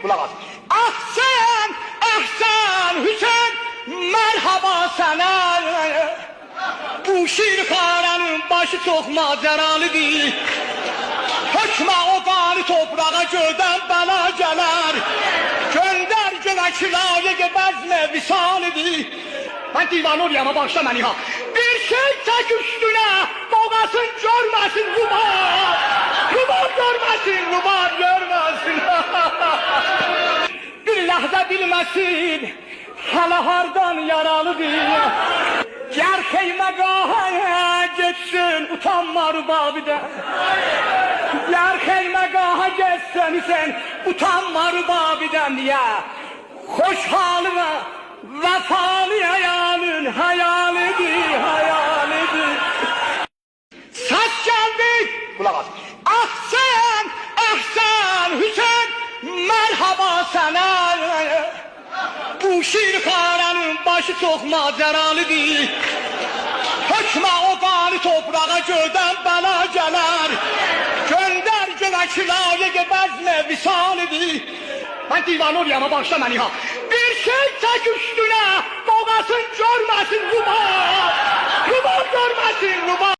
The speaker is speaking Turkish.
Kulak as. Ah sen Hüseyin, merhaba sana. Bu şirkanenin başı çok maceralıdır. Hökme o qanı toprağa göydən bəla gələr. Göndər gölə kilayə bəzmə visalidir. Ben divanı oraya bağışla beni ha. Bir şey çek üstüne, boğasın görmesin rubar. Rubar görmesin, rubar görmesin. Bir lahza bilmesin, hala hardan yaralıdır. Ger xeymegahaya geçsin, utanma rubabiden. Ger xeymegahaya geçsin sen, utanma rubabiden ya. Hoş halıma, vefalı hayalin hayalidir, hayalidir. Ses geldi. Kulak as. Ah sen Hüseyin, merhaba sana. Bu şirkanenin başı çok maceralıdır. Hökme o qanı toprağa göydən bəla gələr. Göndər gölə kilayə bəzmə visalidir. Ben divanı oraya bağışla beni ha. Bir şey çek üstüne, boğasın görmesin rubar. Rubar görmesin rubar.